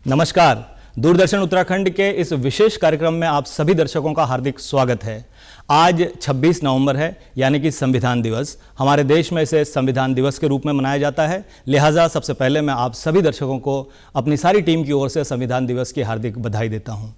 नमस्कार। दूरदर्शन उत्तराखंड के इस विशेष कार्यक्रम में आप सभी दर्शकों का हार्दिक स्वागत है। आज 26 नवंबर है, यानी कि संविधान दिवस। हमारे देश में इसे संविधान दिवस के रूप में मनाया जाता है। लिहाजा सबसे पहले मैं आप सभी दर्शकों को अपनी सारी टीम की ओर से संविधान दिवस की हार्दिक बधाई देता हूं।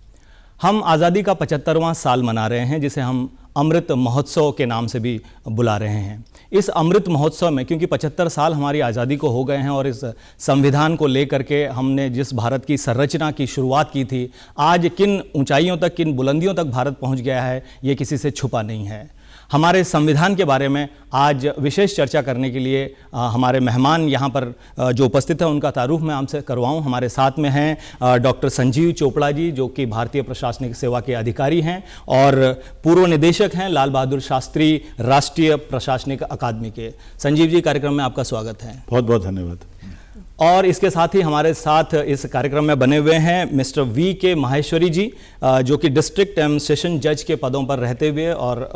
हम आज़ादी का 75वां साल मना रहे हैं, जिसे हम अमृत महोत्सव के नाम से भी बुला रहे हैं। इस अमृत महोत्सव में क्योंकि 75 साल हमारी आज़ादी को हो गए हैं और इस संविधान को लेकर के हमने जिस भारत की संरचना की शुरुआत की थी, आज किन ऊंचाइयों तक, किन बुलंदियों तक भारत पहुंच गया है, ये किसी से छुपा नहीं है। हमारे संविधान के बारे में आज विशेष चर्चा करने के लिए हमारे मेहमान यहाँ पर जो उपस्थित हैं उनका तारुफ मैं आपसे करवाऊँ। हमारे साथ में हैं डॉक्टर संजीव चोपड़ा जी, जो कि भारतीय प्रशासनिक सेवा के अधिकारी हैं और पूर्व निदेशक हैं लाल बहादुर शास्त्री राष्ट्रीय प्रशासनिक अकादमी के। संजीव जी, कार्यक्रम में आपका स्वागत है। बहुत बहुत धन्यवाद। और इसके साथ ही हमारे साथ इस कार्यक्रम में बने हुए हैं मिस्टर वी के माहेश्वरी जी, जो कि डिस्ट्रिक्ट एवं सेशन जज के पदों पर रहते हुए और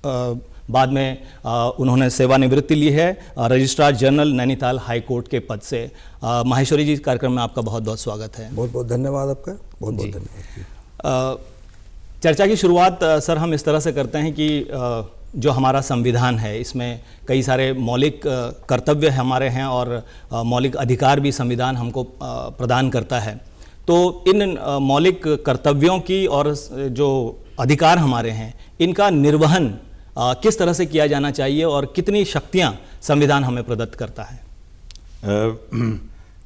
बाद में उन्होंने सेवानिवृत्ति ली है registrar general Nainital high court के पद से। माहेश्वरी जी, कार्यक्रम में आपका बहुत बहुत स्वागत है। बहुत बहुत धन्यवाद आपका, बहुत बहुत धन्यवाद। चर्चा की शुरुआत सर हम इस तरह से करते हैं कि जो हमारा संविधान है, इसमें कई सारे मौलिक कर्तव्य हमारे हैं और मौलिक अधिकार भी संविधान हमको प्रदान करता है। तो इन मौलिक कर्तव्यों की और जो अधिकार हमारे हैं, इनका निर्वहन किस तरह से किया जाना चाहिए और कितनी शक्तियां संविधान हमें प्रदत्त करता है?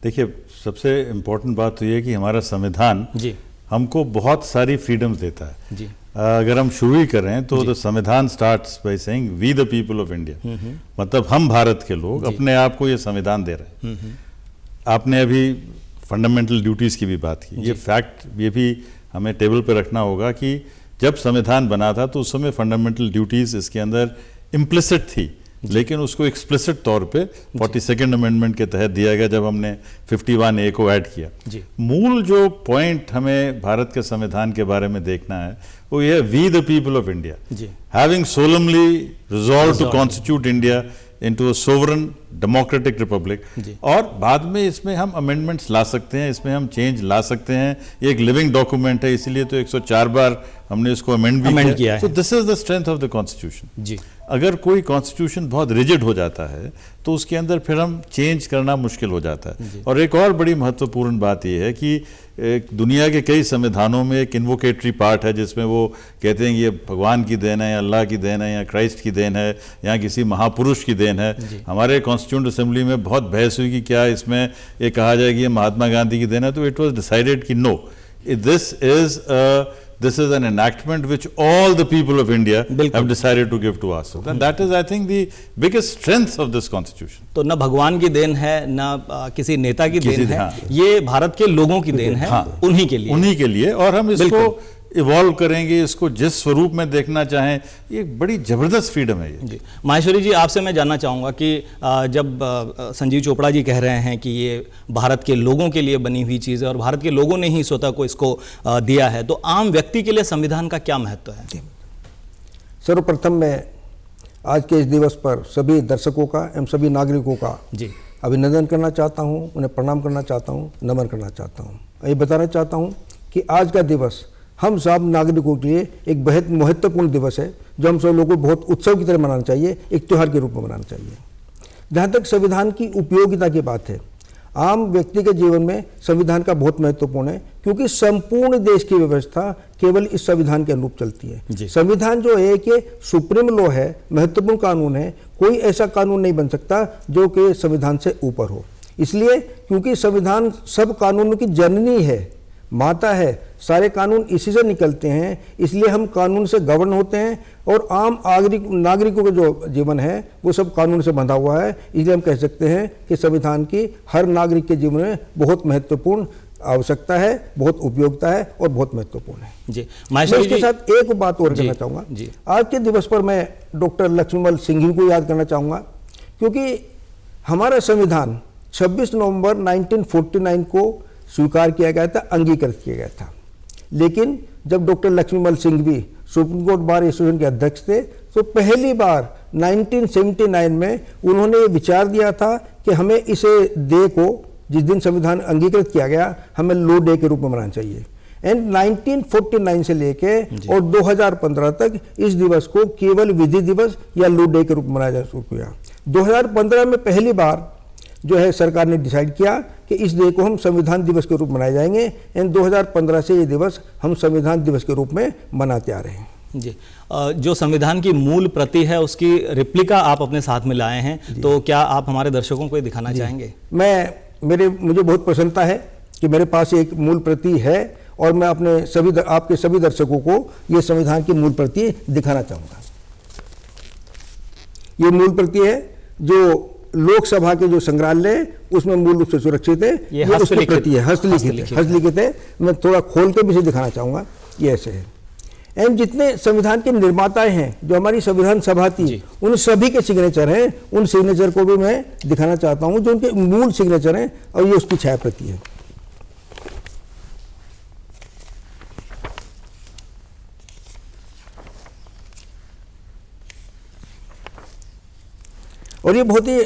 देखिए, सबसे इम्पोर्टेंट बात तो ये है कि हमारा संविधान जी हमको बहुत सारी फ्रीडम्स देता है जी। अगर हम शुरू ही करें तो द संविधान starts by saying we the people of India, मतलब हम भारत के लोग अपने आप को ये संविधान दे रहे हैं। आपने अभी फंडामेंटल ड्यूटीज़ की भी बात की। ये फैक्ट ये भी हमें टेबल पे रखना होगा कि जब संविधान बना था तो उस समय फंडामेंटल ड्यूटीज़ इसके अंदर इम्प्लिसिट थी, लेकिन उसको एक्सप्लिसिट तौर पे 42nd अमेंडमेंट के तहत दिया गया जब हमने 51A को ऐड किया। मूल जो पॉइंट हमें भारत के संविधान के बारे में देखना है वो ये, we the people of India having solemnly resolve to constitute India into a sovereign democratic republic. और बाद में इसमें हम अमेंडमेंट्स ला सकते हैं, इसमें हम चेंज ला सकते हैं। ये एक लिविंग डॉक्यूमेंट है, इसीलिए तो 104 बार हमने इसको अमेंड भी किया है। So this is the strength of the constitution ji. अगर कोई कॉन्स्टिट्यूशन बहुत रिजिड हो जाता है तो उसके अंदर फिर हम चेंज करना मुश्किल हो जाता है। और एक और बड़ी महत्वपूर्ण बात यह है कि दुनिया के कई संविधानों में एक इन्वोकेटरी पार्ट है जिसमें वो कहते हैं कि ये भगवान की देन है या अल्लाह की देन है या क्राइस्ट की देन है या किसी महापुरुष की देन है। हमारे कॉन्स्टिट्यूंट असेंबली में बहुत बहस हुई कि क्या इसमें ये कहा जाए कि ये महात्मा गांधी की देन है, तो इट वाज डिसाइडेड कि no, this is an enactment which all the people of India have decided to give to us. And that is, I think, the biggest strength of this constitution. तो न भगवान की then है, न किसी नेता की देन है, ये भारत के लोगों की देन है, उन्हीं के लिए। और हम इसको इवॉल्व करेंगे, इसको जिस स्वरूप में देखना चाहें, ये बड़ी जबरदस्त फ्रीडम है ये जी। माहेश्वरी जी, आपसे मैं जानना चाहूँगा कि जब संजीव चोपड़ा जी कह रहे हैं कि ये भारत के लोगों के लिए बनी हुई चीज़ है और भारत के लोगों ने ही स्वतः को इसको दिया है, तो आम व्यक्ति के लिए संविधान का क्या महत्व है? सर्वप्रथम मैं आज के इस दिवस पर सभी दर्शकों का एवं सभी नागरिकों का जी अभिनंदन करना चाहता हूँ, उन्हें प्रणाम करना चाहता हूँ, नमन करना चाहता हूँ। ये बताना चाहता हूँ कि आज का दिवस हम सब नागरिकों के लिए एक बहुत महत्वपूर्ण दिवस है, जो हम सब लोगों को बहुत उत्सव की तरह मनाना चाहिए, एक त्यौहार के रूप में मनाना चाहिए। जहाँ तक संविधान की उपयोगिता की बात है, आम व्यक्ति के जीवन में संविधान का बहुत महत्वपूर्ण है, क्योंकि संपूर्ण देश की व्यवस्था केवल इस संविधान के अनुरूप चलती है। संविधान जो है कि सुप्रीम लॉ है, महत्वपूर्ण कानून है, कोई ऐसा कानून नहीं बन सकता जो कि संविधान से ऊपर हो। इसलिए क्योंकि संविधान सब कानूनों की जननी है, माता है, सारे कानून इसी से निकलते हैं, इसलिए हम कानून से गवर्न होते हैं और आम नागरिकों का जो जीवन है वो सब कानून से बंधा हुआ है। इसलिए हम कह सकते हैं कि संविधान की हर नागरिक के जीवन में बहुत महत्वपूर्ण आवश्यकता है, बहुत उपयोगिता है और बहुत महत्वपूर्ण है जी। मैं इसके साथ एक बात और कहना चाहूँगा। आज के दिवस पर मैं डॉक्टर लक्ष्मणमल सिंह को याद करना चाहूँगा, क्योंकि हमारा संविधान 26 नवंबर 1949 को स्वीकार किया गया था, अंगीकृत किया गया था। लेकिन जब डॉक्टर लक्ष्मणमल सिंह भी सुप्रीम कोर्ट बार एसोसिएशन के अध्यक्ष थे, तो पहली बार 1979 में उन्होंने विचार दिया था कि हमें इसे दे को जिस दिन संविधान अंगीकृत किया गया, हमें लो डे के रूप में मनाना चाहिए। एंड 1949 से लेके और 2015 तक इस दिवस को केवल विधि दिवस या लो डे के रूप में मनाया जा शुरू किया। 2015 में पहली बार जो है सरकार ने डिसाइड किया कि इस डे को हम संविधान दिवस के रूप में मनाए जाएंगे। एंड 2015 से ये दिवस हम संविधान दिवस के रूप में मनाते आ रहे हैं। जी, जो संविधान की मूल प्रति है उसकी रिप्लिका आप अपने साथ में लाए हैं, तो क्या आप हमारे दर्शकों को ये दिखाना चाहेंगे? मुझे बहुत प्रसन्नता है कि मेरे पास एक मूल प्रति है और मैं आपके सभी दर्शकों को ये संविधान की मूल प्रति दिखाना चाहूँगा। ये मूल प्रति है जो लोकसभा के जो संग्रहालय उसमें मूल रूप से सुरक्षित है। ये उसकी प्रति है, हस्तलिखित है। मैं थोड़ा खोल के भी इसे दिखाना चाहूँगा। ये ऐसे है। एंड जितने संविधान के निर्माताएं हैं, जो हमारी संविधान सभा थी, उन सभी के सिग्नेचर हैं। उन सिग्नेचर को भी मैं दिखाना चाहता हूँ जो उनके मूल सिग्नेचर हैं, और ये उसकी छायाप्रति है। और ये बहुत ही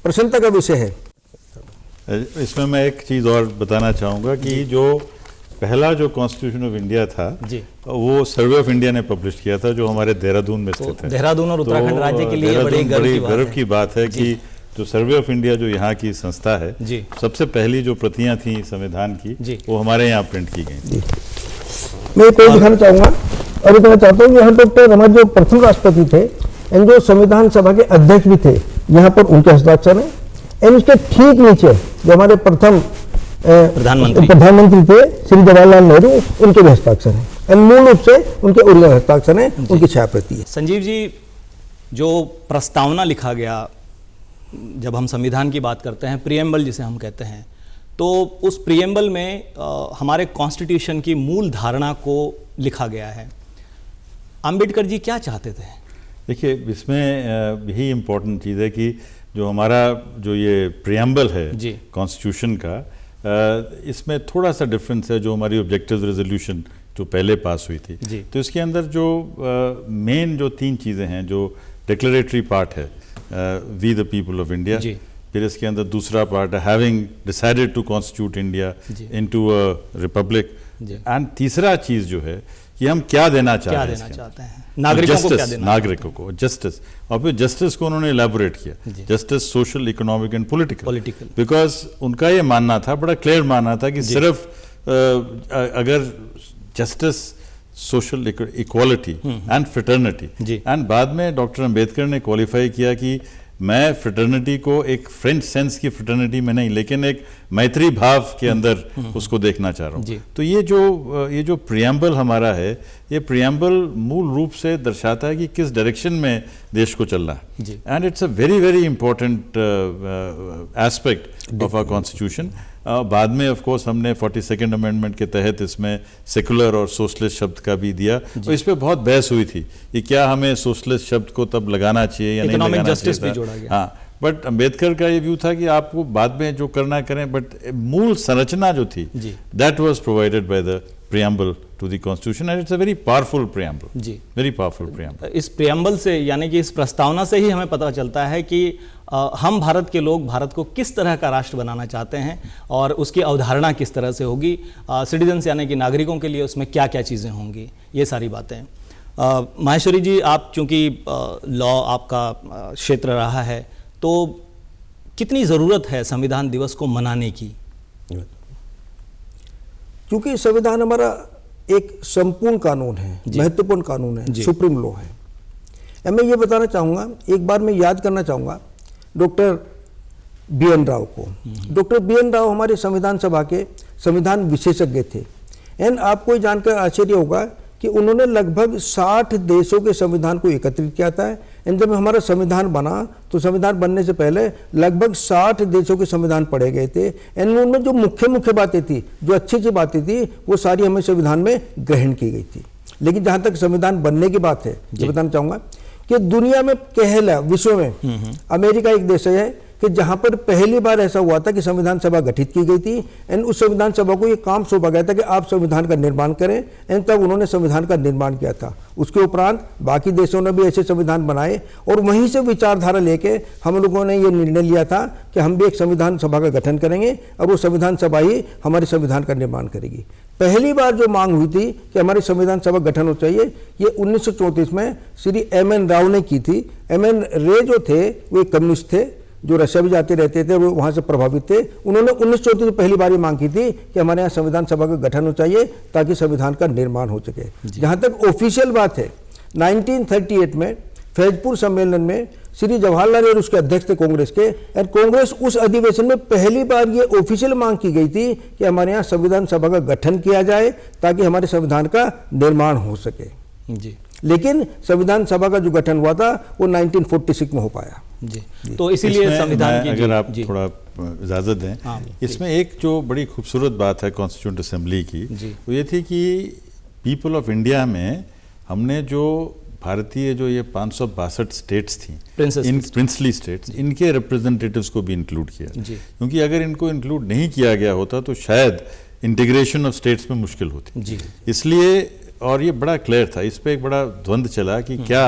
प्रसन्नता का विषय है। इसमें मैं एक चीज़ और बताना चाहूँगा कि जो पहला जो कॉन्स्टिट्यूशन ऑफ इंडिया था वो सर्वे ऑफ इंडिया ने पब्लिश किया था, जो हमारे देहरादून में स्थित है। देहरादून और उत्तराखंड राज्य के लिए बड़ी गर्व की बात है कि जो सर्वे ऑफ इंडिया जो यहाँ की संस्था है, सबसे पहली जो प्रतियां थी संविधान की वो हमारे यहाँ प्रिंट की गई। मैं ये दिखाना चाहूँगा और कहना चाहता हूँ, यहाँ पर हमारे जो प्रथम राष्ट्रपति थे एंड जो संविधान सभा के अध्यक्ष भी थे, यहाँ पर उनके हस्ताक्षर हैं। एंड उसके ठीक नीचे जो हमारे प्रथम प्रधानमंत्री थे श्री जवाहरलाल नेहरू, उनके भी हस्ताक्षर हैं। एंड मूल रूप से उनके ओरिजिनल हस्ताक्षर हैं, उनकी छायाप्रति है। संजीव जी, जो प्रस्तावना लिखा गया, जब हम संविधान की बात करते हैं, प्रीएम्बल जिसे हम कहते हैं, तो उस प्रीएम्बल में हमारे कॉन्स्टिट्यूशन की मूल धारणा को लिखा गया है। अंबेडकर जी क्या चाहते थे? देखिए, इसमें यही इम्पोर्टेंट चीज़ है कि जो हमारा जो ये प्रीएम्बल है कॉन्स्टिट्यूशन का, इसमें थोड़ा सा डिफरेंस है जो हमारी ऑब्जेक्टिव रेजोल्यूशन जो पहले पास हुई थी। तो इसके अंदर जो मेन जो 3 चीज़ें हैं, जो डिक्लेरेटरी पार्ट है, we the people of India, फिर इसके अंदर दूसरा पार्ट है having decided to constitute India into a republic, and तीसरा चीज़ जो है कि हम क्या देना चाहते हैं नागरिकों को जस्टिस। और फिर जस्टिस को उन्होंने इलेबोरेट किया, justice social, economic and political, because उनका ये मानना था, बड़ा क्लियर मानना था कि सिर्फ अगर justice, social equality and fraternity, and बाद में डॉक्टर अंबेडकर ने क्वालिफाई किया कि मैं फ्रेटर्निटी को एक फ्रेंच सेंस की फ्रेटर्निटी में नहीं, लेकिन एक मैत्री भाव के अंदर उसको देखना चाह रहा हूँ। तो ये जो प्रीएम्बल हमारा है, ये प्रीएम्बल मूल रूप से दर्शाता है कि किस डायरेक्शन में देश को चलना है। And it's a very very important aspect of our constitution. बाद में ऑफ कोर्स हमने 42nd अमेंडमेंट के तहत इसमें सेकुलर और सोशलिस्ट शब्द का भी दिया, और इस पे बहुत बहस हुई थी कि क्या हमें सोशलिस्ट शब्द को तब लगाना चाहिए या नहीं लगाना चाहिए। हाँ, बट अंबेडकर का ये व्यू था कि आपको बाद में जो करना करें, बट मूल संरचना जो थी that was provided by the preamble to the constitution, and it's a very powerful preamble, very powerful preamble. इस प्रीएम्बल से, यानी कि इस प्रस्तावना से ही हमें पता चलता है कि हम भारत के लोग भारत को किस तरह का राष्ट्र बनाना चाहते हैं और उसकी अवधारणा किस तरह से होगी, सिटीजन्स यानी कि नागरिकों के लिए उसमें क्या क्या चीज़ें होंगी, ये सारी बातें। माहेश्वरी जी, आप चूँकि लॉ आपका क्षेत्र रहा है, तो कितनी ज़रूरत है संविधान दिवस को मनाने की? क्योंकि संविधान हमारा एक संपूर्ण कानून है, महत्वपूर्ण कानून है, सुप्रीम लॉ है। मैं ये बताना चाहूँगा, एक बार मैं याद करना चाहूँगा डॉक्टर BN राव को। डॉक्टर BN राव हमारे संविधान सभा के संविधान विशेषज्ञ थे। एंड आपको जानकर आश्चर्य होगा कि उन्होंने लगभग 60 देशों के संविधान को एकत्रित किया था। एंड जब हमारा संविधान बना, तो संविधान बनने से पहले लगभग 60 देशों के संविधान पढ़े गए थे। एंड उनमें जो मुख्य बातें थी, जो अच्छी बातें थी, वो सारी हमें संविधान में ग्रहण की गई थी। लेकिन जहाँ तक संविधान बनने की बात है, ये बताना चाहूँगा कि दुनिया में कहला विश्व में अमेरिका एक देश है कि जहां पर पहली बार ऐसा हुआ था कि संविधान सभा गठित की गई थी एंड उस संविधान सभा को ये काम सौंपा गया था कि आप संविधान का निर्माण करें, एंड तब उन्होंने संविधान का निर्माण किया था। उसके उपरांत बाकी देशों ने भी ऐसे संविधान बनाए और वहीं से विचारधारा लेके हम लोगों ने ये निर्णय लिया था कि हम भी एक संविधान सभा का गठन करेंगे और वो संविधान सभा ही हमारे संविधान का निर्माण करेगी। पहली बार जो मांग हुई थी कि हमारी संविधान सभा गठन हो चाहिए, ये 1934 में श्री एम.एन. राव ने की थी। एम.एन. रे जो थे वो एक कम्युनिस्ट थे जो रशिया भी जाते रहते थे, वो वहाँ से प्रभावित थे। उन्होंने 1934 में पहली बार ये मांग की थी कि हमारे यहाँ संविधान सभा का गठन हो चाहिए ताकि संविधान का निर्माण हो सके। जहाँ तक ऑफिशियल बात है, 1938 में फैजपुर सम्मेलन में श्री जवाहरलाल नेहरू उसके अध्यक्ष थे कांग्रेस के, और कांग्रेस उस अधिवेशन में पहली बार ये ऑफिशियल मांग की गई थी कि हमारे यहाँ संविधान सभा का गठन किया जाए ताकि हमारे संविधान का निर्माण हो सके जी। लेकिन संविधान सभा का जो गठन हुआ था वो 1946 में हो पाया जी। तो इसीलिए संविधान की, अगर आप थोड़ा इजाजत दें, इसमें एक जो बड़ी खूबसूरत बात है कॉन्स्टिट्यूंट असेंबली की, वो ये थी कि पीपल ऑफ इंडिया में हमने जो भारतीय जो ये 562 स्टेट्स थी, इन प्रिंसली स्टेट्स, इनके रिप्रेजेंटेटिव्स को भी इंक्लूड किया, क्योंकि अगर इनको इंक्लूड नहीं किया गया होता तो शायद इंटीग्रेशन ऑफ स्टेट्स में मुश्किल होती। इसलिए, और ये बड़ा क्लियर था, इस पे एक बड़ा द्वंद्व चला कि क्या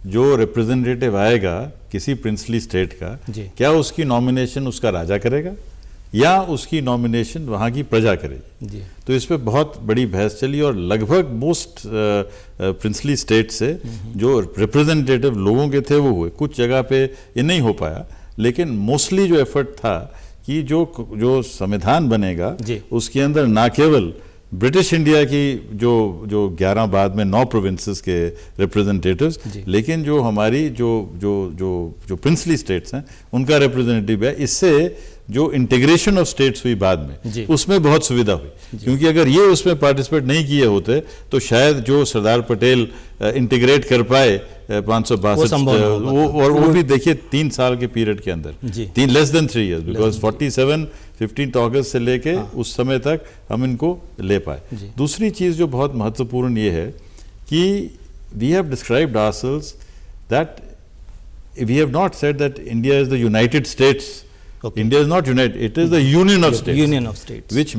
जो रिप्रेजेंटेटिव आएगा किसी प्रिंसली स्टेट का, क्या उसकी नॉमिनेशन उसका राजा करेगा या उसकी नॉमिनेशन वहाँ की प्रजा करेगी। तो इस पे बहुत बड़ी बहस चली और लगभग मोस्ट प्रिंसली स्टेट से जो रिप्रेजेंटेटिव लोगों के थे वो हुए। कुछ जगह पे ये नहीं हो पाया, लेकिन मोस्टली जो एफर्ट था कि जो संविधान बनेगा उसके अंदर ना केवल ब्रिटिश इंडिया की जो 11 बाद में 9 प्रोविंसेस के रिप्रेजेंटेटिव्स, लेकिन जो हमारी जो प्रिंसली स्टेट्स हैं उनका रिप्रेजेंटेटिव है। इससे जो इंटीग्रेशन ऑफ स्टेट्स हुई बाद में, उसमें बहुत सुविधा हुई, क्योंकि अगर ये उसमें पार्टिसिपेट नहीं किए होते तो शायद जो सरदार पटेल इंटीग्रेट कर पाए 562, और वो भी देखिए 3 साल के पीरियड के अंदर, लेस देन 3 years, बिकॉज 15 अगस्त से लेके उस समय तक हम इनको ले पाए। दूसरी चीज जो बहुत महत्वपूर्ण ये है कि we have described ourselves that we have not said that India is the United States. India is not united, it is the union of states. Union of states. Which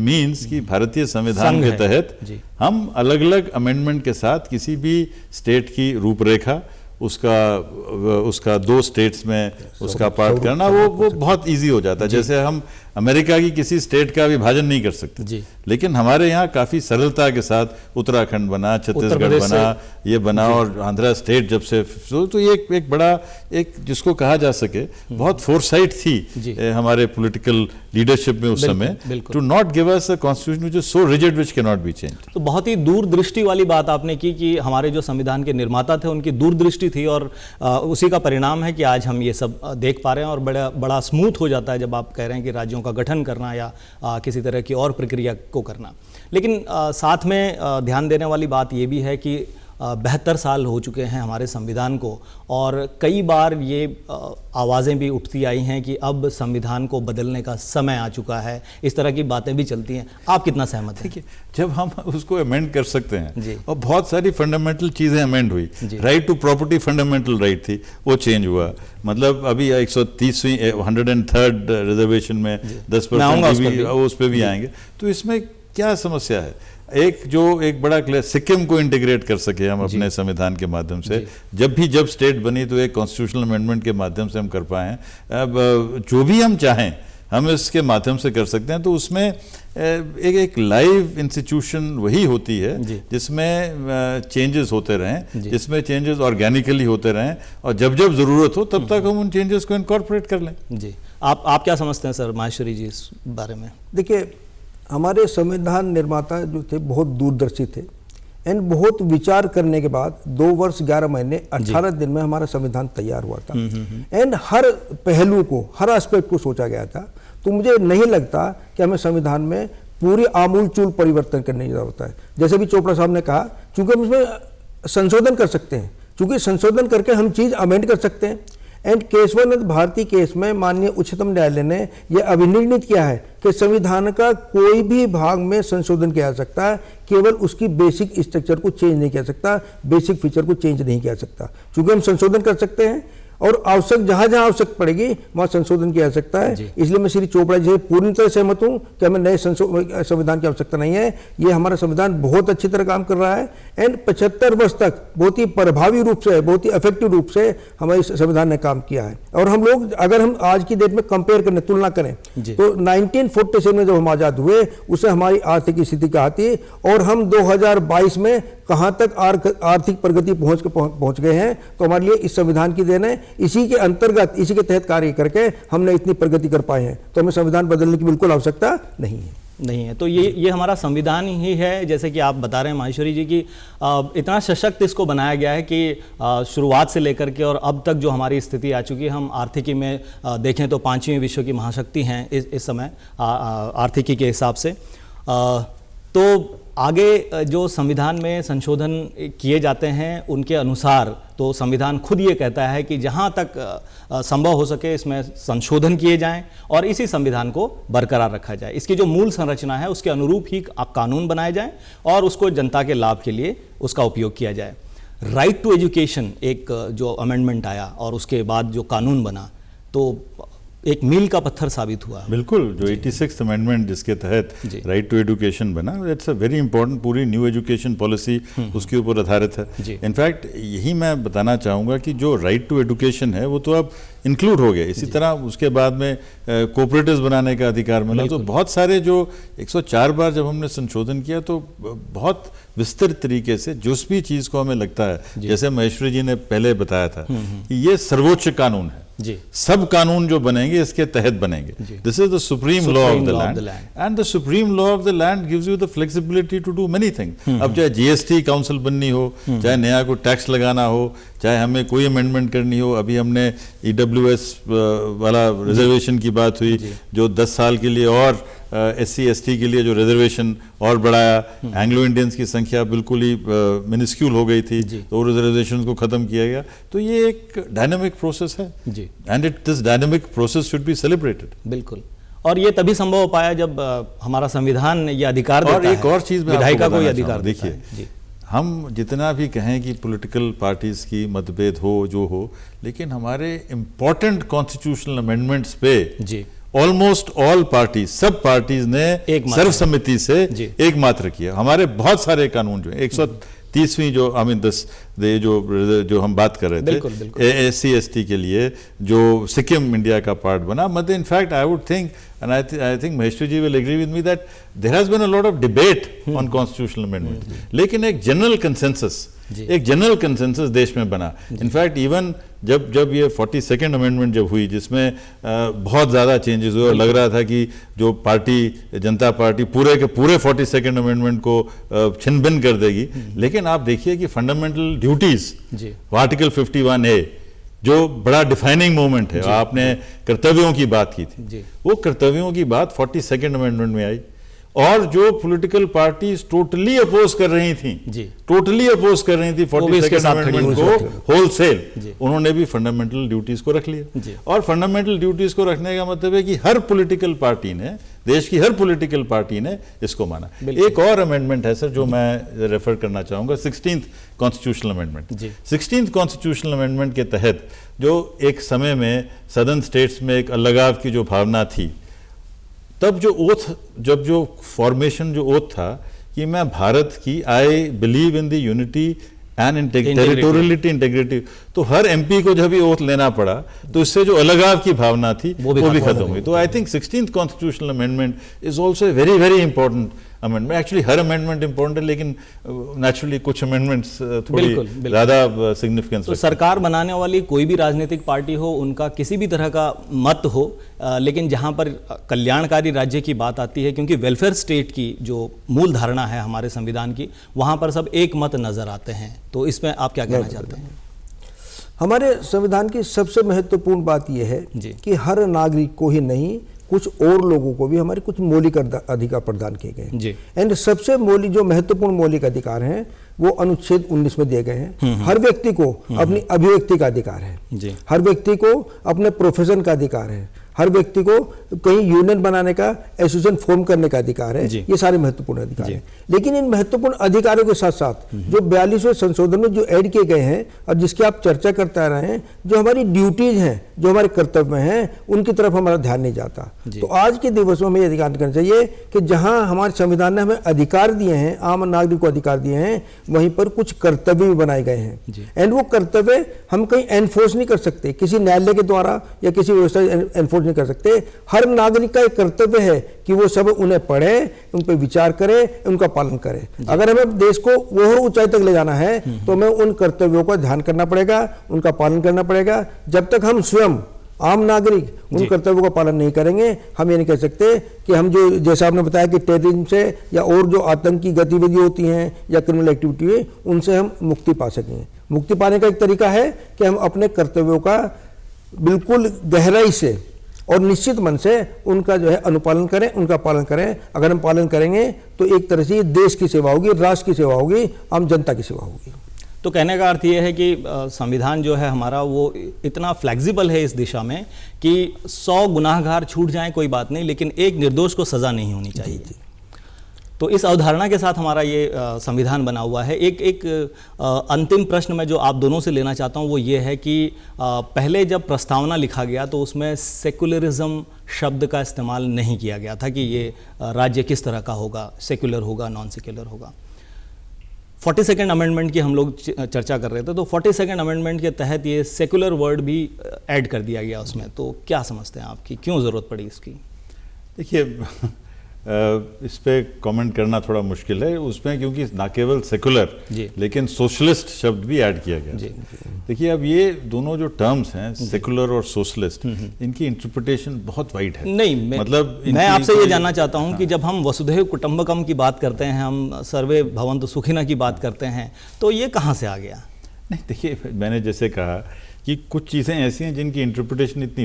means कि भारतीय संविधान के तहत हम अलग अलग अमेंडमेंट के साथ किसी भी स्टेट की रूपरेखा उसका 2 स्टेट्स में उसका पार्ट करना वो बहुत इजी हो जाता है। जैसे हम अमेरिका की किसी स्टेट का विभाजन नहीं कर सकते, लेकिन हमारे यहाँ काफी सरलता के साथ उत्तराखंड बना, छत्तीसगढ़ बना, ये बना, और आंध्रा स्टेट जब से, तो ये एक बड़ा एक जिसको कहा जा सके बहुत फोरसाइट थी हमारे पॉलिटिकल लीडरशिप में उस समय, to not give us a constitution which is so rigid which can not be changed. तो बहुत ही दूरदृष्टि वाली बात आपने की कि हमारे जो संविधान के निर्माता थे उनकी दूरदृष्टि थी, और उसी का परिणाम है कि आज हम ये सब देख पा रहे हैं। और बड़ा स्मूथ हो जाता है जब आप कह रहे हैं कि राज्यों का गठन करना या किसी तरह की और प्रक्रिया को करना। लेकिन साथ में ध्यान देने वाली बात ये भी है कि 72 साल हो चुके हैं हमारे संविधान को, और कई बार ये आवाज़ें भी उठती आई हैं कि अब संविधान को बदलने का समय आ चुका है। इस तरह की बातें भी चलती हैं, आप कितना सहमत हैं? जब हम उसको अमेंड कर सकते हैं, और बहुत सारी फंडामेंटल चीज़ें अमेंड हुई, right to property fundamental right थी, वो चेंज हुआ। मतलब अभी 130वीं 103rd रिजर्वेशन में 10% उस पर भी आएंगे। तो इसमें क्या समस्या है? एक बड़ा क्लियर, सिक्किम को इंटीग्रेट कर सके हम अपने संविधान के माध्यम से। जब स्टेट बनी तो एक कॉन्स्टिट्यूशनल अमेंडमेंट के माध्यम से हम कर पाए हैं। अब जो भी हम चाहें हम इसके माध्यम से कर सकते हैं। तो उसमें एक लाइव इंस्टीट्यूशन वही होती है जिसमें चेंजेस होते रहें, जिसमें चेंजेस ऑर्गेनिकली होते रहें, और जब ज़रूरत हो तब तक हम उन चेंजेस को इनकॉर्पोरेट कर लें। जी, आप क्या समझते हैं सर माहेश्वरी जी इस बारे में? देखिए, हमारे संविधान निर्माता जो थे बहुत दूरदर्शी थे, एंड बहुत विचार करने के बाद 2 वर्ष 11 महीने 18 दिन में हमारा संविधान तैयार हुआ था, एंड हर पहलू को, हर एस्पेक्ट को सोचा गया था। तो मुझे नहीं लगता कि हमें संविधान में पूरी आमूलचूल परिवर्तन करने की जरूरत है। जैसे भी चोपड़ा साहब ने कहा, चूंकि हम इसमें संशोधन कर सकते हैं, चूंकि संशोधन करके हम चीज़ अमेंड कर सकते हैं। एंड केशवानंद भारती केस में माननीय उच्चतम न्यायालय ने यह अभिनिर्णित किया है कि संविधान का कोई भी भाग में संशोधन किया जा सकता है, केवल उसकी बेसिक स्ट्रक्चर को चेंज नहीं किया सकता, बेसिक फीचर को चेंज नहीं किया सकता। चूंकि हम संशोधन कर सकते हैं और आवश्यक जहां जहां आवश्यक पड़ेगी वहां संशोधन की आवश्यकता है। इसलिए मैं श्री चोपड़ा जी से पूर्ण तरह सहमत हूं कि हमें नए संविधान की आवश्यकता नहीं है। ये हमारा संविधान बहुत अच्छी तरह काम कर रहा है एंड 75 वर्ष तक बहुत ही प्रभावी रूप से, बहुत ही इफेक्टिव रूप से हमारे संविधान ने काम किया है। और हम लोग अगर हम आज की डेट में कंपेयर करें, तुलना करें, तो 1947 में जब हम आजाद हुए उससे हमारी आर्थिक स्थिति कहाँ थी और हम 2022 में कहां तक आर्थिक प्रगति पहुंच गए हैं, तो हमारे लिए इस संविधान की देन है। इसी के अंतर्गत, इसी के तहत कार्य करके हमने इतनी प्रगति कर पाए हैं, तो हमें संविधान बदलने की बिल्कुल आवश्यकता नहीं है। तो ये हमारा संविधान ही है, जैसे कि आप बता रहे हैं माहेश्वरी जी की इतना सशक्त इसको बनाया गया है कि शुरुआत से लेकर के और अब तक जो हमारी स्थिति आ चुकी है, हम आर्थिकी में देखें तो 5वीं विश्व की महाशक्ति हैं इस समय आर्थिकी के हिसाब से। तो आगे जो संविधान में संशोधन किए जाते हैं उनके अनुसार तो संविधान खुद ये कहता है कि जहाँ तक संभव हो सके इसमें संशोधन किए जाएं और इसी संविधान को बरकरार रखा जाए। इसकी जो मूल संरचना है उसके अनुरूप ही कानून बनाए जाएं और उसको जनता के लाभ के लिए उसका उपयोग किया जाए। राइट टू एजुकेशन एक जो अमेंडमेंट आया और उसके बाद जो कानून बना, तो एक मील का पत्थर साबित हुआ। बिल्कुल, जो 86th अमेंडमेंट जिसके तहत राइट टू एजुकेशन बना, इट्स अ वेरी इंपॉर्टेंट, पूरी न्यू एजुकेशन पॉलिसी उसके ऊपर आधारित है। इनफैक्ट यही मैं बताना चाहूँगा कि जो राइट टू एजुकेशन है वो तो अब इंक्लूड हो गया। इसी तरह उसके बाद में कोऑपरेटिव्स बनाने का अधिकार मिला। तो बहुत सारे जो 104 बार जब हमने संशोधन किया तो बहुत विस्तृत तरीके से जिस भी चीज़ को हमें लगता है, जैसे महेश्वरी जी ने पहले बताया था कि ये सर्वोच्च कानून है, सब कानून जो बनेंगे इसके तहत बनेंगे। This is the supreme law of the land and the supreme law of the land gives you the flexibility to do many things. अब चाहे जीएसटी काउंसिल बननी हो, चाहे नया कोई टैक्स लगाना हो, चाहे हमें कोई अमेंडमेंट करनी हो। अभी हमने ईडब्ल्यूएस वाला रिजर्वेशन की बात हुई, जो 10 साल के लिए और SC ST के लिए जो रिजर्वेशन और बढ़ाया। एंग्लो इंडियंस की संख्या बिल्कुल ही मिनिस्क्यूल हो गई थी, तो रिजर्वेशन को खत्म किया गया। तो ये एक डायनामिक प्रोसेस है and this dynamic process should be celebrated. बिल्कुल, और ये तभी संभव हो पाया जब हमारा संविधान ये अधिकार देता है। और एक और चीज विधायिका को अधिकार देखिए, हम जितना भी कहें कि पॉलिटिकल पार्टीज की मतभेद हो जो हो, लेकिन हमारे इंपॉर्टेंट कॉन्स्टिट्यूशनल अमेंडमेंट्स पे ऑलमोस्ट ऑल पार्टीज, सब पार्टीज ने सर्वसम्मति से एक मात्र किया। हमारे बहुत सारे कानून जो है 130वीं जो जो हम बात कर रहे थे SC ST के लिए, जो सिक्किम इंडिया का पार्ट बना, मतलब in fact I would think and I think Maheshwari ji will agree with me that there has been a lot of debate on constitutional amendment, लेकिन एक जनरल कंसेंसस देश में बना। इनफैक्ट इवन जब ये 42nd अमेंडमेंट जब हुई, जिसमें बहुत ज़्यादा चेंजेस हुए और लग रहा था कि जो पार्टी जनता पार्टी पूरे के पूरे 42nd अमेंडमेंट को छिन भिन कर देगी, लेकिन आप देखिए कि फंडामेंटल ड्यूटीज आर्टिकल 51A जो बड़ा डिफाइनिंग मोमेंट है, आपने कर्तव्यों की बात की थी, वो कर्तव्यों की बात 42nd अमेंडमेंट में आई। और जो पॉलिटिकल पार्टीज टोटली अपोज कर रही थी, 42nd अमेंडमेंट को होलसेल, उन्होंने भी फंडामेंटल ड्यूटीज को रख लिया। और फंडामेंटल ड्यूटीज को रखने का मतलब है कि हर पॉलिटिकल पार्टी ने, देश की हर पॉलिटिकल पार्टी ने इसको माना। एक और अमेंडमेंट है सर जो मैं रेफर करना चाहूंगा, 16th constitutional amendment. 16th constitutional amendment के तहत जो एक समय में सदर्न स्टेट्स में एक अलगाव की जो भावना थी, तब जो ओथ, जब जो फॉर्मेशन जो ओथ था कि मैं भारत की, I believe in the unity and territoriality integrity, तो हर MP को जब ये ओथ लेना पड़ा तो इससे जो अलगाव की भावना थी वो भी खत्म हुई। तो I think 16th constitutional amendment is also very very important amendment. Actually her amendment important है, लेकिन नेचुरली कुछ अमेंडमेंट्स थोड़ी ज्यादा सिग्निफिकेंस। तो सरकार बनाने वाली कोई भी राजनीतिक पार्टी हो, उनका किसी भी तरह का मत हो, लेकिन जहां पर कल्याणकारी राज्य की बात आती है, क्योंकि वेलफेयर स्टेट की जो मूल धारणा है हमारे संविधान की, वहां पर सब एक मत नजर आते हैं। तो इसमें आप क्या कहना चाहते हैं? हमारे संविधान की सबसे महत्वपूर्ण बात यह है कि हर नागरिक को ही नहीं, कुछ और लोगों को भी हमारे कुछ मौलिक अधिकार प्रदान किए गए। एंड सबसे जो महत्वपूर्ण मौलिक अधिकार हैं वो अनुच्छेद 19 में दिए गए हैं। हर व्यक्ति को अपनी अभिव्यक्ति का अधिकार है, हर व्यक्ति को अपने प्रोफेशन का अधिकार है, हर व्यक्ति को कहीं यूनियन बनाने का, एसोसिएशन फॉर्म करने का अधिकार है। ये सारे महत्वपूर्ण अधिकार हैं। लेकिन इन महत्वपूर्ण अधिकारों के साथ साथ जो 42वें संशोधन में जो ऐड किए गए हैं और जिसकी आप चर्चा करते आ रहे हैं, जो हमारी ड्यूटीज हैं, जो हमारे कर्तव्य हैं, उनकी तरफ हमारा ध्यान नहीं जाता। तो आज के दिवस में हमें यह अधिकार करना चाहिए कि जहां हमारे संविधान ने हमें अधिकार दिए हैं, आम नागरिक को अधिकार दिए हैं, वहीं पर कुछ कर्तव्य भी बनाए गए हैं। एंड वो कर्तव्य हम कहीं एनफोर्स नहीं कर सकते, किसी न्यायालय के द्वारा या किसी व्यवस्था एनफोर्स नहीं कर सकते। हर नागरिक का एक कर्तव्य है कि वो सब उन्हें पढ़े, उन पर विचार करे, उनका पालन करे। अगर हमें देश को वो ऊंचाई तक ले जाना है तो हमें उन कर्तव्यों का ध्यान करना पड़ेगा, उनका पालन करना पड़ेगा। जब तक हम स्वयं आम नागरिक उन कर्तव्यों का पालन नहीं करेंगे, हम ये नहीं कह सकते कि हम जो, जैसा आपने बताया कि टेररिज्म से या और जो आतंकी गतिविधि होती हैं या क्रिमिनल एक्टिविटी है, उनसे हम मुक्ति पा सकें। मुक्ति पाने का एक तरीका है कि हम अपने कर्तव्यों का बिल्कुल गहराई से और निश्चित मन से उनका जो है अनुपालन करें, उनका पालन करें। अगर हम पालन करेंगे तो एक तरह से देश की सेवा होगी, राष्ट्र की सेवा होगी, आम जनता की सेवा होगी। तो कहने का अर्थ ये है कि संविधान जो है हमारा वो इतना फ्लेक्सिबल है इस दिशा में कि 100 गुनाहगार छूट जाएं कोई बात नहीं, लेकिन एक निर्दोष को सज़ा नहीं होनी चाहिए। तो इस अवधारणा के साथ हमारा ये संविधान बना हुआ है। एक अंतिम प्रश्न मैं जो आप दोनों से लेना चाहता हूँ वो ये है कि पहले जब प्रस्तावना लिखा गया तो उसमें सेकुलरिज्म शब्द का इस्तेमाल नहीं किया गया था कि ये राज्य किस तरह का होगा, सेकुलर होगा, नॉन सेकुलर होगा। 42nd अमेंडमेंट की हम लोग चर्चा कर रहे थे, तो 42nd अमेंडमेंट के तहत ये सेकुलर वर्ड भी ऐड कर दिया गया उसमें। तो क्या समझते हैं आपकी, क्यों ज़रूरत पड़ी इसकी? देखिए, इस पे कमेंट करना थोड़ा मुश्किल है उसमें, क्योंकि ना केवल सेकुलर लेकिन सोशलिस्ट शब्द भी ऐड किया गया। देखिए, अब ये दोनों जो टर्म्स हैं, सेकुलर और सोशलिस्ट, इनकी इंटरप्रिटेशन बहुत वाइड है। नहीं, मतलब मैं आपसे ये जानना चाहता हूँ कि जब हम वसुधैव कुटुंबकम की बात करते हैं, हम सर्वे भवन्तु सुखिनः की बात करते हैं, तो ये कहाँ से आ गया? नहीं, देखिए, मैंने जैसे कहा कि कुछ चीज़ें ऐसी हैं जिनकी इंटरप्रिटेशन इतनी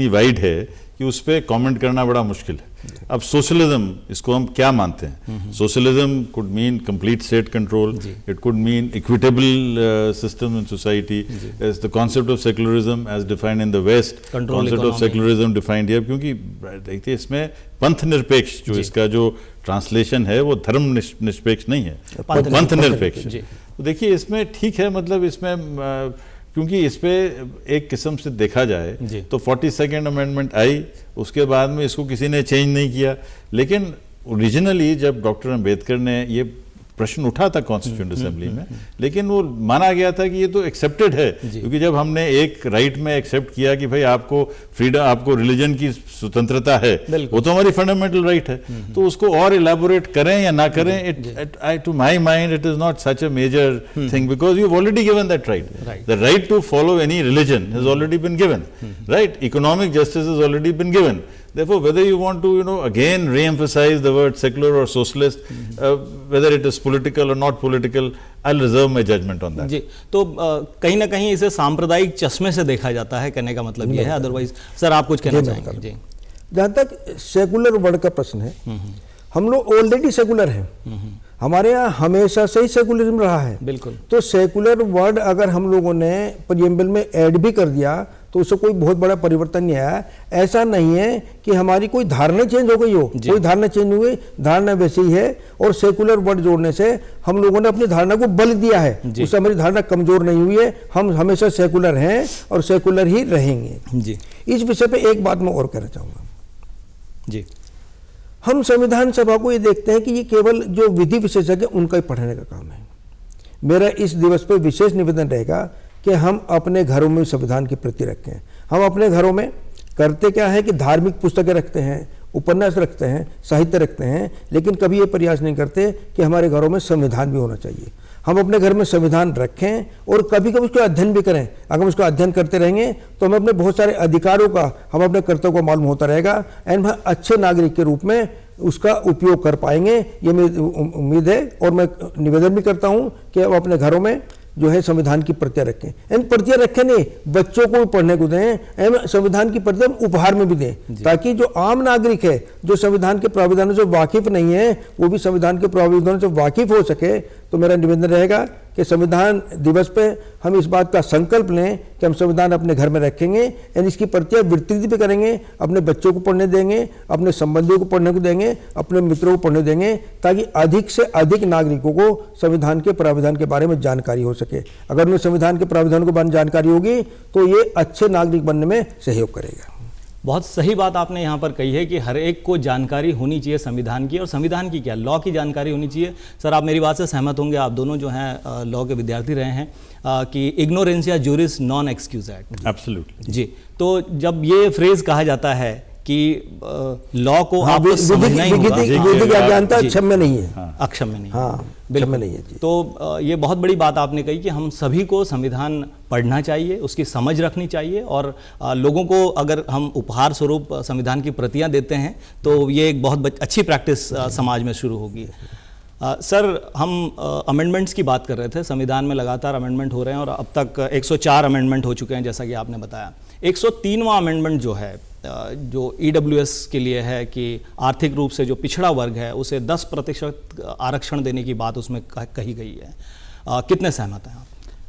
वाइड है कि उस पर कमेंट करना बड़ा मुश्किल है। अब सोशलिज्म, इसको हम क्या मानते हैं? Socialism could mean complete state control, it could mean equitable system in society, as the concept of secularism as defined in the West, concept of secularism defined here. क्योंकि देखिए, इसमें पंथ निरपेक्ष जो इसका जो ट्रांसलेशन है वो धर्म निरपेक्ष नहीं है, पंथ निरपेक्ष। तो देखिए, इसमें ठीक है, मतलब इसमें क्योंकि इस पे एक किस्म से देखा जाए तो 42nd अमेंडमेंट आई, उसके बाद में इसको किसी ने चेंज नहीं किया। लेकिन ओरिजिनली जब डॉक्टर अंबेडकर ने ये प्रश्न उठा था कॉन्स्टिट्यूएंट असेंबली में, लेकिन वो माना गया था कि ये तो एक्सेप्टेड है, क्योंकि जब हमने एक राइट में एक्सेप्ट किया कि भाई आपको फ्रीडम, आपको रिलीजन की स्वतंत्रता है, वो तो हमारी फंडामेंटल राइट है, तो उसको और इलेबोरेट करें या ना करें, to my mind it is not such a major thing, because you already given that right. The right to follow any religion has already been given, right? Economic justice has already been given. Therefore, whether you want to, again re-emphasize the word secular or socialist, whether it is political or not political, I'll reserve my judgment on that. जी, तो कहीं ना कहीं इसे सांप्रदायिक चश्मे से देखा जाता है, कहने का मतलब ये है। अदरवाइज सर, आप कुछ कहना चाहेंगे? जी, जहाँ तक सेकुलर वर्ड का प्रश्न है, हम लोग ऑलरेडी सेकुलर हैं, हमारे यहाँ हमेशा से ही सेकुलरिज्म रहा है। बिल्कुल। तो सेकुलर वर्ड अगर हम लोगों ने प्रीएम्बल में ऐड भी कर दिया तो उससे कोई बहुत बड़ा परिवर्तन नहीं आया। ऐसा नहीं है कि हमारी कोई धारणा चेंज हो गई हो, कोई धारणा चेंज नहीं हुई, धारणा वैसी ही है। और सेकुलर वर्ड जोड़ने से हम लोगों ने अपनी धारणा को बल दिया है, उससे हमारी धारणा कमजोर नहीं हुई है। हम हमेशा सेकुलर हैं और सेकुलर ही रहेंगे। जी, इस विषय पे एक बात मैं और कहना चाहूँगा। जी, हम संविधान सभा को ये देखते हैं कि ये केवल जो विधि विशेषज्ञ उनका ही पढ़ने का काम है। मेरा इस दिवस पर विशेष निवेदन रहेगा कि हम अपने घरों में संविधान की प्रति रखें। हम अपने घरों में करते क्या है कि धार्मिक पुस्तकें रखते हैं, उपन्यास रखते हैं, साहित्य रखते हैं, लेकिन कभी ये प्रयास नहीं करते कि हमारे घरों में संविधान भी होना चाहिए। हम अपने घर में संविधान रखें और कभी कभी उसका अध्ययन भी करें। अगर हम उसका अध्ययन करते रहेंगे तो हमें अपने बहुत सारे अधिकारों का, हम अपने कर्तव्यों को मालूम होता रहेगा एंड हम अच्छे नागरिक के रूप में उसका उपयोग कर पाएंगे, ये मेरी उम्मीद है। और मैं निवेदन भी करता हूँ कि अब अपने घरों में जो है संविधान की प्रतियां रखें। एंड प्रतियां रखें नहीं, बच्चों को भी पढ़ने को दें, एंड संविधान की प्रतियां उपहार में भी दें, ताकि जो आम नागरिक है, जो संविधान के प्राविधानों से वाकिफ नहीं है, वो भी संविधान के प्राविधानों से वाकिफ हो सके। तो मेरा निवेदन रहेगा कि संविधान दिवस पे हम इस बात का संकल्प लें कि हम संविधान अपने घर में रखेंगे एंड इसकी प्रतियां वितरित भी करेंगे, अपने बच्चों को पढ़ने देंगे, अपने संबंधियों को पढ़ने को देंगे, अपने मित्रों को पढ़ने देंगे, ताकि अधिक से अधिक नागरिकों को संविधान के प्रावधान के बारे में जानकारी हो सके। अगर उन्हें संविधान के प्रावधानों के बारे में जानकारी होगी तो ये अच्छे नागरिक बनने में सहयोग करेगा। बहुत सही बात आपने यहाँ पर कही है कि हर एक को जानकारी होनी चाहिए संविधान की, और संविधान की क्या, लॉ की जानकारी होनी चाहिए। सर, आप मेरी बात से सहमत होंगे, आप दोनों जो हैं लॉ के विद्यार्थी रहे हैं, कि इग्नोरेंसिया जुरिस नॉन एक्सक्यूजेट। एब्सोल्युटली जी। तो जब ये फ्रेज कहा जाता है कि लॉ को आपको समझना ही होगा, विधि की अज्ञानता क्षम्य नहीं है, अक्षम्य नहीं, हाँ क्षम्य नहीं है जी। तो ये बहुत बड़ी बात आपने कही कि हम सभी को संविधान पढ़ना चाहिए, उसकी समझ रखनी चाहिए, और लोगों को अगर हम उपहार स्वरूप संविधान की प्रतियां देते हैं तो ये एक बहुत अच्छी प्रैक्टिस समाज में शुरू होगी। सर, हम अमेंडमेंट्स की बात कर रहे थे। संविधान में लगातार अमेंडमेंट हो रहे हैं और अब तक 104 अमेंडमेंट हो चुके हैं, जैसा कि आपने बताया। 103वां अमेंडमेंट जो है, जो EWS के लिए है कि आर्थिक रूप से जो पिछड़ा वर्ग है उसे 10% आरक्षण देने की बात उसमें कही गई है। कितने सहमत हैं आप?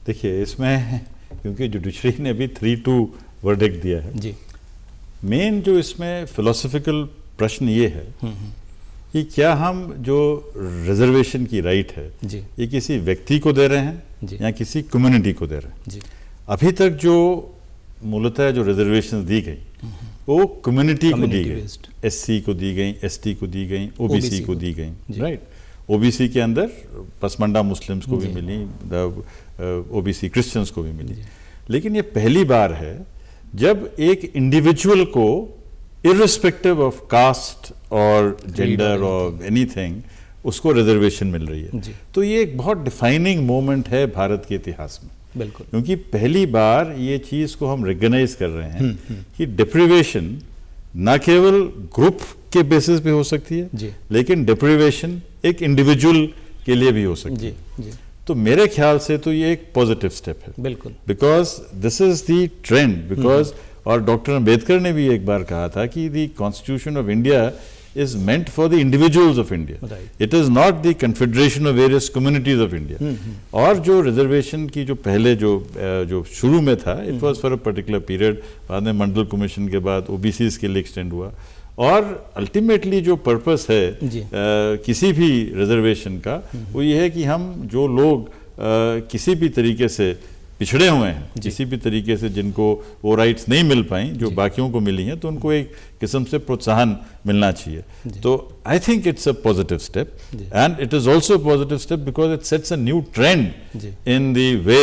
देखिए, इसमें क्योंकि जुडिशरी ने भी 3-2 वर्डिक्ट दिया है जी, मेन जो इसमें फिलोसफिकल प्रश्न ये है कि क्या हम जो रिजर्वेशन की राइट है जी, ये किसी व्यक्ति को दे रहे हैं जी, या किसी कम्युनिटी को दे रहे हैं। जी। अभी तक जो मूलतः जो रिजर्वेशन दी गई वो कम्युनिटी को दी गई, SC को दी गई, ST को दी गई, OBC को दी गई, राइट। OBC के अंदर पसमंडा मुस्लिम्स को भी मिली, OBC क्रिश्चियंस को भी मिली। लेकिन ये पहली बार है जब एक इंडिविजुअल को इर्रिस्पेक्टिव ऑफ कास्ट और जेंडर और एनीथिंग उसको रिजर्वेशन मिल रही है। तो ये एक बहुत डिफाइनिंग मोमेंट है भारत के इतिहास में, बिल्कुल, क्योंकि पहली बार ये चीज को हम रिकॉग्नाइज कर रहे हैं कि डिप्रिवेशन न केवल ग्रुप के बेसिस पे हो सकती है, लेकिन डिप्रिवेशन एक इंडिविजुअल के लिए भी हो सकती है। तो मेरे ख्याल से तो ये एक पॉजिटिव स्टेप है, बिल्कुल, because this is the trend. Because और डॉक्टर अंबेडकर ने भी एक बार कहा था कि the constitution of India is meant for the individuals of India. Right. It is not the confederation of various communities of India. और जो रिजर्वेशन की जो पहले जो शुरू में था, it was for a particular period, बाद में मंडल कमीशन के बाद OBCs के लिए एक्सटेंड हुआ, और अल्टीमेटली जो पर्पस है किसी भी रिजर्वेशन का वो ये है कि हम जो लोग किसी भी तरीके से पिछड़े हुए हैं, किसी भी तरीके से जिनको वो राइट्स नहीं मिल पाई जो बाकियों को मिली हैं, तो उनको एक किस्म से प्रोत्साहन मिलना चाहिए। तो I think it's a positive step, and it is also positive step because it sets a new trend in the way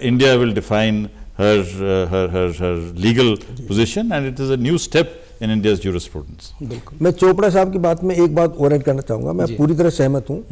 India will define her legal position, and it is a new step in India's jurisprudence. मैं चोपड़ा साहब की बात में एक बात और add करना चाहूँगा। मैं पूरी तरह सहमत हूँ।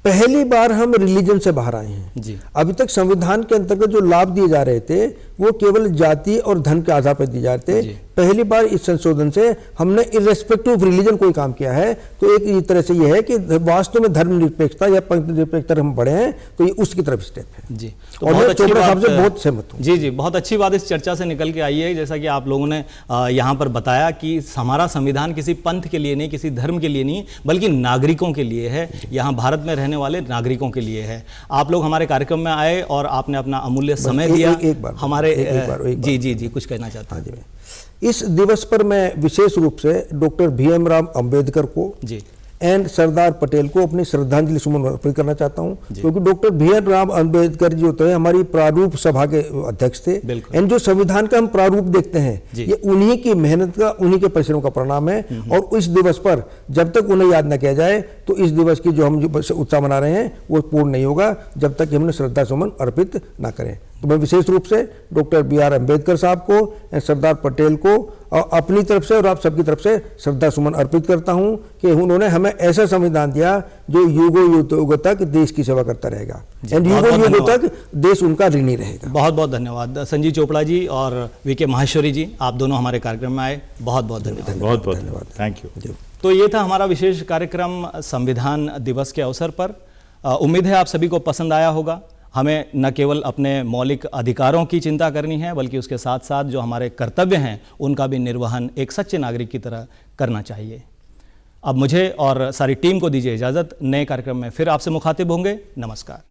पहली बार हम रिलीजन से बाहर आए हैं। अभी तक संविधान के अंतर्गत जो लाभ दिए जा रहे थे वो केवल जाति और धन के आधार पर दिए जा रहे थे। पहली बार इस संशोधन से हमने इर्रेस्पेक्टिव ऑफ रिलीजन कोई काम किया है। तो एक इस तरह से ये है कि वास्तव में धर्मनिरपेक्षता या पंथ निरपेक्षता हम बढ़े हैं, तो ये उसकी तरफ स्टेप है जी। तो और मैं चोपड़ा साहब से बहुत सहमत हूँ। जी, बहुत अच्छी बात इस चर्चा से निकल के आई है। जैसा कि आप लोगों ने यहाँ पर बताया कि हमारा संविधान किसी पंथ के लिए नहीं, किसी धर्म के लिए नहीं, बल्कि नागरिकों के लिए है, यहाँ भारत में रहने वाले नागरिकों के लिए है। आप लोग हमारे कार्यक्रम में आए और आपने अपना अमूल्य समय दिया। हमारे जी कुछ कहना चाहता हूँ। इस दिवस पर मैं विशेष रूप से डॉक्टर भीम राव अंबेडकर को एंड सरदार पटेल को अपनी श्रद्धांजलि सुमन अर्पित करना चाहता हूं, क्योंकि डॉक्टर भीम राव अंबेडकर जी होते हैं हमारी प्रारूप सभा के अध्यक्ष थे। एंड जो संविधान का हम प्रारूप देखते हैं ये उन्हीं की मेहनत का, उन्हीं के परिश्रम का परिणाम है। और इस दिवस पर जब तक उन्हें याद न किया जाए तो इस दिवस की जो हम उत्साह मना रहे हैं वो पूर्ण नहीं होगा जब तक हमने श्रद्धा सुमन अर्पित ना करें। तो मैं विशेष रूप से डॉक्टर BR अम्बेडकर साहब को एंड सरदार पटेल को और अपनी तरफ से और आप सबकी तरफ से श्रद्धा सुमन अर्पित करता हूं कि उन्होंने हमें ऐसा संविधान दिया जो युगों युगों तक देश की सेवा करता रहेगा एंड युगों युगों तक देश उनका ऋणी रहेगा। बहुत बहुत धन्यवाद संजीव चोपड़ा जी और VK माहेश्वरी जी, आप दोनों हमारे कार्यक्रम में आए, बहुत बहुत धन्यवाद। बहुत बहुत धन्यवाद, थैंक यू। तो ये था हमारा विशेष कार्यक्रम संविधान दिवस के अवसर पर। उम्मीद है आप सभी को पसंद आया होगा। हमें न केवल अपने मौलिक अधिकारों की चिंता करनी है, बल्कि उसके साथ साथ जो हमारे कर्तव्य हैं उनका भी निर्वहन एक सच्चे नागरिक की तरह करना चाहिए। अब मुझे और सारी टीम को दीजिए इजाज़त। नए कार्यक्रम में फिर आपसे मुखातिब होंगे। नमस्कार।